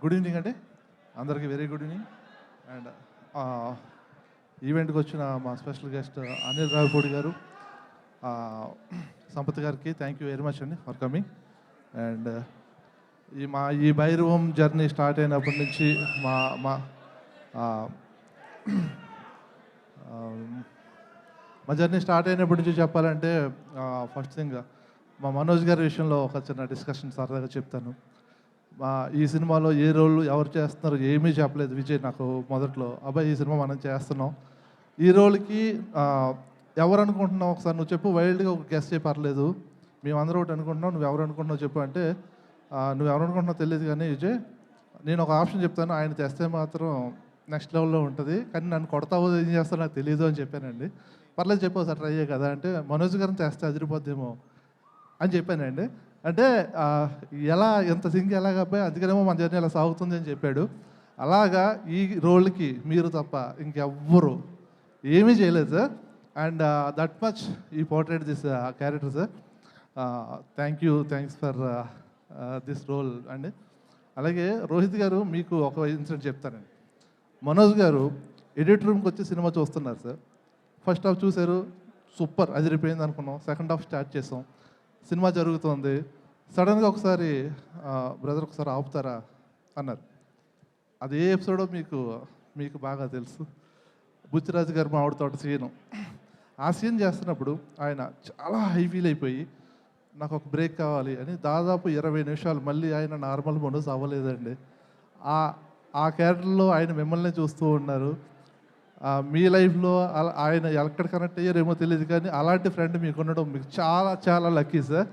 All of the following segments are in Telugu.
గుడ్ ఈవినింగ్ అండి, అందరికీ వెరీ గుడ్ ఈవినింగ్. అండ్ ఈవెంట్కి వచ్చిన మా స్పెషల్ గెస్ట్ అనిల్ రావిపూడి గారు, సంపత్ గారికి థ్యాంక్ యూ వెరీ మచ్ అండి ఫర్ కమింగ్. అండ్ ఈ భైరవం జర్నీ స్టార్ట్ అయినప్పటి నుంచి మా జర్నీ స్టార్ట్ అయినప్పటి నుంచి చెప్పాలంటే ఫస్ట్ థింగ్ మా మనోజ్ గారి విషయంలో ఒక చిన్న డిస్కషన్ సరదాగా చెప్తాను. ఈ సినిమాలో ఏ రోల్ ఎవరు చేస్తున్నారు ఏమీ చెప్పలేదు విజయ్ నాకు మొదట్లో. అబ్బాయి ఈ సినిమా మనం చేస్తున్నాం, ఈ రోల్కి ఎవరు అనుకుంటున్నావు ఒకసారి నువ్వు చెప్పు, వైల్డ్గా ఒక గెస్ట్ చేయి పర్లేదు, మేమందరూ ఒకటి అనుకుంటున్నావు, నువ్వు ఎవరు అనుకుంటున్నావు చెప్పు అంటే, నువ్వు ఎవరు అనుకుంటున్నావు తెలియదు కానీ విజయ్ నేను ఒక ఆప్షన్ చెప్తాను, ఆయన తెస్తే మాత్రం నెక్స్ట్ లెవెల్లో ఉంటుంది, కానీ నన్ను కొడతావో ఏం చేస్తావు నాకు తెలియదు అని చెప్పానండి. పర్లేదు చెప్పు సార్ ట్రై కదా అంటే, మనోజ్ గారిని తెస్తే అదిరిపోద్దేమో అని చెప్పానండి. అంటే ఎలా ఎంత సింగ్ ఎలాగబ్బాయి అందుకనేమో మన జర్నీ ఎలా సాగుతుంది అని చెప్పాడు. అలాగా ఈ రోల్కి మీరు తప్ప ఇంకెవ్వరు ఏమీ చేయలేదు సార్. అండ్ దట్ మచ్ ఈ portrait this character sir. Thanks for this role అండి. అలాగే రోహిత్ గారు మీకు ఒక ఇన్సిడెంట్ చెప్తానండి. మనోజ్ గారు ఎడిట్ రూమ్కి వచ్చి సినిమా చూస్తున్నారు సార్. ఫస్ట్ హాఫ్ చూశారు, సూపర్ అదిరిపోయింది అనుకున్నాం. సెకండ్ హాఫ్ స్టార్ట్ చేసాం, సినిమా జరుగుతుంది. సడన్గా ఒకసారి బ్రదర్ ఒకసారి ఆపుతారా అన్నారు. అది ఏ ఎపిసోడో మీకు బాగా తెలుసు, బుచ్చిరాజు గారు మా ఆవిడతోట సీను. ఆ సీన్ చేస్తున్నప్పుడు ఆయన చాలా హై ఫీల్ అయిపోయి నాకు ఒక బ్రేక్ కావాలి అని దాదాపు 20 నిమిషాలు మళ్ళీ ఆయన నార్మల్ మనోజ్ అవ్వలేదండి. ఆ క్యారెక్టర్లో ఆయన మిమ్మల్ని చూస్తూ ఉన్నారు. మీ లైఫ్లో ఆయన ఎక్కడ కనెక్ట్ అయ్యారేమో తెలియదు, కానీ అలాంటి ఫ్రెండ్ మీకు ఉండడం మీకు చాలా చాలా లక్కీ సార్.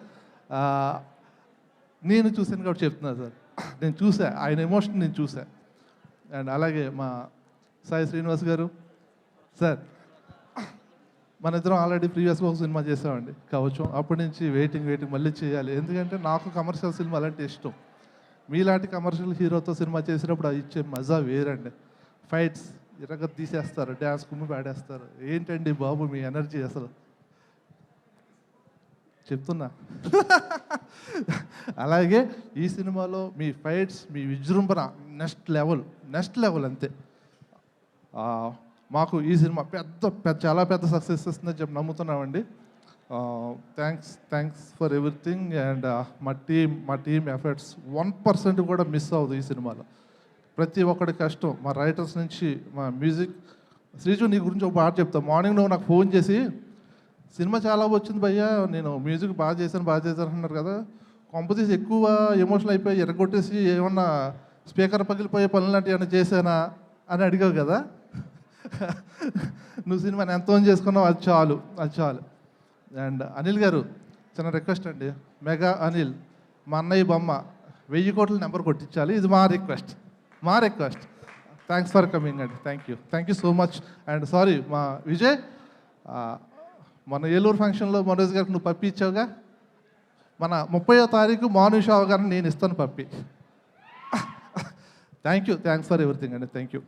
నేను చూసాను కాబట్టి చెప్తున్నాను సార్, నేను చూసా ఆయన ఎమోషన్ నేను చూసా. అండ్ అలాగే మా సాయి శ్రీనివాస్ గారు సార్, మన ఇద్దరం ఆల్రెడీ ప్రీవియస్గా ఒక సినిమా చేసామండి కవచం. అప్పటి నుంచి వెయిటింగ్ మళ్ళీ చేయాలి, ఎందుకంటే నాకు కమర్షియల్ సినిమా అలాంటి ఇష్టం. మీలాంటి కమర్షియల్ హీరోతో సినిమా చేసినప్పుడు అది ఇచ్చే మజా వేరండి. ఫైట్స్ ఇరగ తీసేస్తారు, డ్యాన్స్ కుమ్మి పాడేస్తారు, ఏంటండి బాబు మీ ఎనర్జీ అసలు చెప్తున్నా. అలాగే ఈ సినిమాలో మీ ఫైట్స్ మీ విజృంభణ నెక్స్ట్ లెవెల్ అంతే. మాకు ఈ సినిమా చాలా పెద్ద సక్సెస్ ఇస్తుందని చెప్పి నమ్ముతున్నామండి. Thanks for everything. అండ్ మా టీమ్ ఎఫర్ట్స్ 1% కూడా మిస్ అవ్వదు ఈ సినిమాలో. ప్రతి ఒక్కడి కష్టం, మా రైటర్స్ నుంచి మా మ్యూజిక్. శ్రీజు నీ గురించి ఒక పాట చెప్తా. మార్నింగ్ నువ్వు నాకు ఫోన్ చేసి సినిమా చాలా వచ్చింది భయ్యా, నేను మ్యూజిక్ బాగా చేశాను అన్నారు కదా, కొంపతీసి ఎక్కువ ఎమోషనల్ అయిపోయి ఎరగొట్టేసి ఏమన్నా స్పీకర్ పగిలిపోయే పనులు లాంటివి ఏమైనా చేశానా అని అడిగావు కదా. నువ్వు సినిమాని ఎంతో చేసుకున్నావు, అది చాలు. అండ్ అనిల్ గారు చిన్న రిక్వెస్ట్ అండి, మెగా అనిల్ మా అన్నయ్య బొమ్మ 1000 కోట్ల నెంబర్ కొట్టించాలి, ఇది మా రిక్వెస్ట్. థ్యాంక్స్ ఫర్ కమింగ్ అండి. Thank you so much. And sorry మా విజయ్, మన ఏలూరు ఫంక్షన్లో మనోజ్ గారికి నువ్వు పప్పి ఇచ్చావుగా, మన 30వ తారీఖు మానుష్ అవగారిని నేను ఇస్తాను పప్పి. థ్యాంక్స్ ఫర్ ఎవ్రీథింగ్ అండి. Thank you.